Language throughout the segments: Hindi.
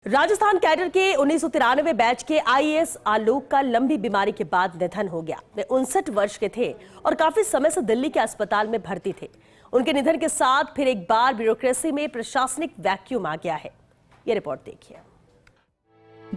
राजस्थान कैडर के 1993 बैच के आईएएस आलोक का लंबी बीमारी के बाद निधन हो गया। वे 59 वर्ष के थे और काफी समय से दिल्ली के अस्पताल में भर्ती थे। उनके निधन के साथ फिर एक बार ब्यूरोक्रेसी में प्रशासनिक वैक्यूम आ गया है। ये रिपोर्ट देखिए।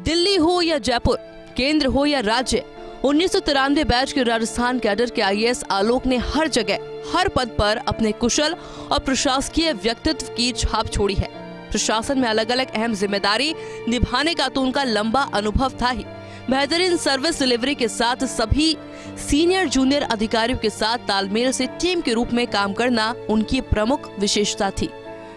दिल्ली हो या जयपुर, केंद्र हो या राज्य, 1993 बैच के राजस्थान कैडर के आईएएस आलोक ने हर जगह, हर पद पर अपने कुशल और प्रशासकीय व्यक्तित्व की छाप छोड़ी है। प्रशासन में अलग अलग अहम जिम्मेदारी निभाने का तो उनका लंबा अनुभव था ही। बेहतरीन सर्विस डिलीवरी के साथ सभी सीनियर जूनियर अधिकारियों के साथ तालमेल से टीम के रूप में काम करना उनकी प्रमुख विशेषता थी।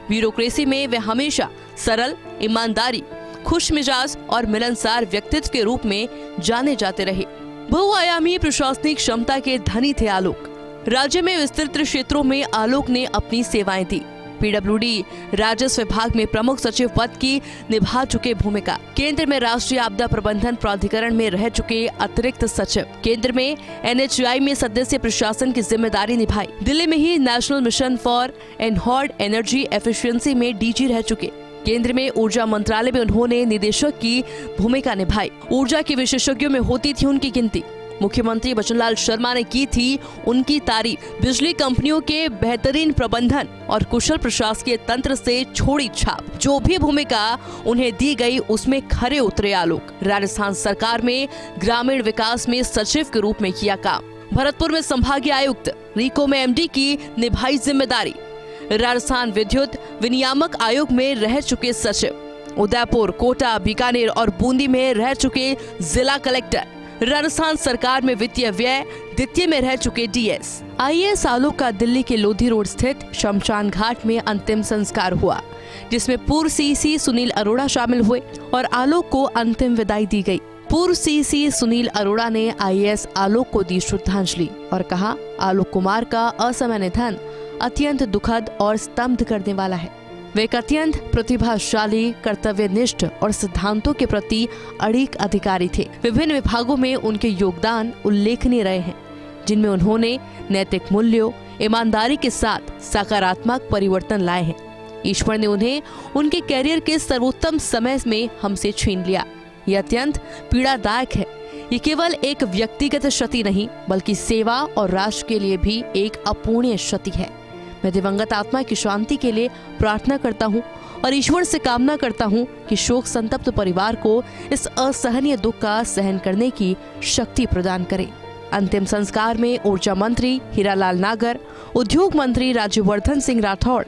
ब्यूरोक्रेसी में वे हमेशा सरल, ईमानदारी, खुश मिजाज और मिलनसार व्यक्तित्व के रूप में जाने जाते रहे। बहुआयामी प्रशासनिक क्षमता के धनी थे आलोक। राज्य में विस्तृत क्षेत्रों में आलोक ने अपनी सेवाएं दी। पीडब्ल्यूडी राजस्व विभाग में प्रमुख सचिव पद की निभा चुके भूमिका, केंद्र में राष्ट्रीय आपदा प्रबंधन प्राधिकरण में रह चुके अतिरिक्त सचिव, केंद्र में एनएचआई में सदस्य प्रशासन की जिम्मेदारी निभाई, दिल्ली में ही national mission for enhanced energy efficiency में डीजी रह चुके, केंद्र में ऊर्जा मंत्रालय में उन्होंने निदेशक की भूमिका निभाई। ऊर्जा के विशेषज्ञों में होती थी उनकी गिनती। मुख्यमंत्री बचनलाल शर्मा ने की थी उनकी तारीफ। बिजली कंपनियों के बेहतरीन प्रबंधन और कुशल प्रशासकीय तंत्र से छोड़ी छाप। जो भी भूमिका उन्हें दी गई उसमें खरे उतरे आलोक। राजस्थान सरकार में ग्रामीण विकास में सचिव के रूप में किया काम। भरतपुर में संभागीय आयुक्त, रीको में एमडी की निभाई जिम्मेदारी। राजस्थान विद्युत विनियामक आयोग में रह चुके सचिव। उदयपुर, कोटा, बीकानेर और बूंदी में रह चुके जिला कलेक्टर। राजस्थान सरकार में वित्तीय व्यय द्वितीय में रह चुके डीएस। आईएएस आलोक का दिल्ली के लोधी रोड स्थित शमशान घाट में अंतिम संस्कार हुआ, जिसमें पूर्व सीसी सुनील अरोड़ा शामिल हुए और आलोक को अंतिम विदाई दी गई। पूर्व सीसी सुनील अरोड़ा ने आईएएस आलोक को दी श्रद्धांजलि और कहा, आलोक कुमार का असमय निधन अत्यंत दुखद और स्तब्ध करने वाला है। वे एक अत्यंत प्रतिभाशाली, कर्तव्यनिष्ठ और सिद्धांतों के प्रति अड़िग अधिकारी थे। विभिन्न विभागों में उनके योगदान उल्लेखनीय रहे हैं, जिनमें उन्होंने नैतिक मूल्यों, ईमानदारी के साथ सकारात्मक परिवर्तन लाए हैं। ईश्वर ने उन्हें उनके कैरियर के सर्वोत्तम समय में हमसे छीन लिया। यह अत्यंत पीड़ादायक है। ये केवल एक व्यक्तिगत क्षति नहीं, बल्कि सेवा और राष्ट्र के लिए भी एक अपूर्णीय क्षति है। मैं दिवंगत आत्मा की शांति के लिए प्रार्थना करता हूं और ईश्वर से कामना करता हूं कि शोक संतप्त परिवार को इस असहनीय दुख का सहन करने की शक्ति प्रदान करें। अंतिम संस्कार में ऊर्जा मंत्री हीरालाल नागर, उद्योग मंत्री राज्यवर्धन सिंह राठौड़,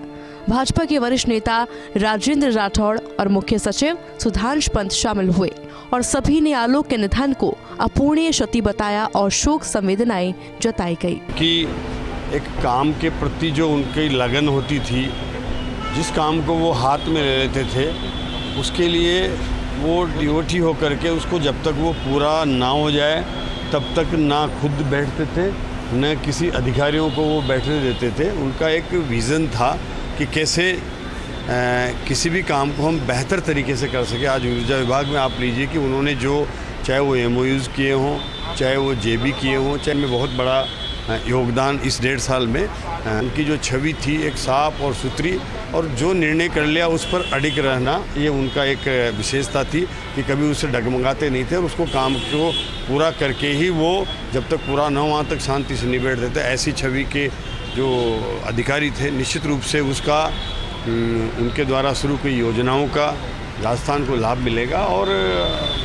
भाजपा के वरिष्ठ नेता राजेंद्र राठौड़ और मुख्य सचिव सुधांश पंत शामिल हुए और सभी ने आलोक के निधन को अपूर्णीय क्षति बताया और शोक संवेदनाएं जताई गई। कि एक काम के प्रति जो उनकी लगन होती थी, जिस काम को वो हाथ में ले लेते थे, उसके लिए वो डिवोटी होकर के उसको जब तक वो पूरा ना हो जाए तब तक ना खुद बैठते थे, न किसी अधिकारियों को वो बैठने देते थे। उनका एक विज़न था कि कैसे किसी भी काम को हम बेहतर तरीके से कर सके। आज ऊर्जा विभाग में आप लीजिए कि उन्होंने जो, चाहे वो एमओयूज़ किए हों, चाहे वो जेबी किए हों, चाहे में बहुत बड़ा योगदान इस 1.5 साल में। उनकी जो छवि थी एक साफ और सुथरी, और जो निर्णय कर लिया उस पर अडिग रहना, ये उनका एक विशेषता थी कि कभी उससे डगमगाते नहीं थे और उसको काम को पूरा करके ही वो जब तक पूरा न हो वहाँ तक शांति से निबेड़ देते। ऐसी छवि के जो अधिकारी थे, निश्चित रूप से उसका उनके द्वारा शुरू की योजनाओं का राजस्थान को लाभ मिलेगा। और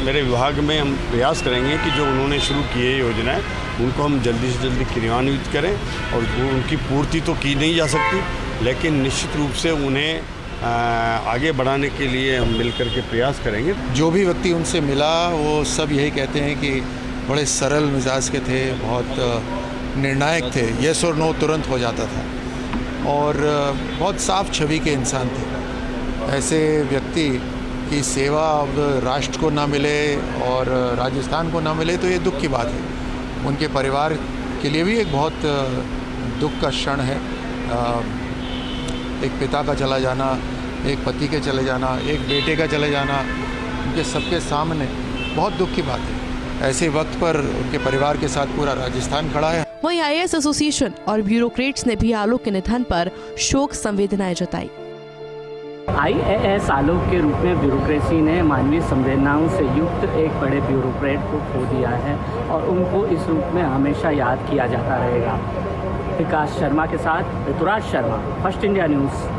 मेरे विभाग में हम प्रयास करेंगे कि जो उन्होंने शुरू किए योजनाएं उनको हम जल्दी से जल्दी क्रियान्वित करें। और उनकी पूर्ति तो की नहीं जा सकती, लेकिन निश्चित रूप से उन्हें आगे बढ़ाने के लिए हम मिलकर के प्रयास करेंगे। जो भी व्यक्ति उनसे मिला वो सब यही कहते हैं कि बड़े सरल मिजाज के थे, बहुत निर्णायक थे, यस और नो तुरंत हो जाता था और बहुत साफ छवि के इंसान थे। ऐसे व्यक्ति की सेवा अब राष्ट्र को ना मिले और राजस्थान को ना मिले तो ये दुख की बात है। उनके परिवार के लिए भी एक बहुत दुख का क्षण है। एक पिता का चला जाना, एक पति के चले जाना, एक बेटे का चले जाना, उनके सबके सामने बहुत दुख की बात है। ऐसे वक्त पर उनके परिवार के साथ पूरा राजस्थान खड़ा है। वहीं आईएएस एसोसिएशन और ब्यूरोक्रेट्स ने भी आलोक के निधन पर शोक संवेदनाएं जताई। IAS आलोक के रूप में ब्यूरोक्रेसी ने मानवीय संवेदनाओं से युक्त एक बड़े ब्यूरोक्रेट को खो दिया है और उनको इस रूप में हमेशा याद किया जाता रहेगा। विकास शर्मा के साथ Rituraj Sharma, first India news.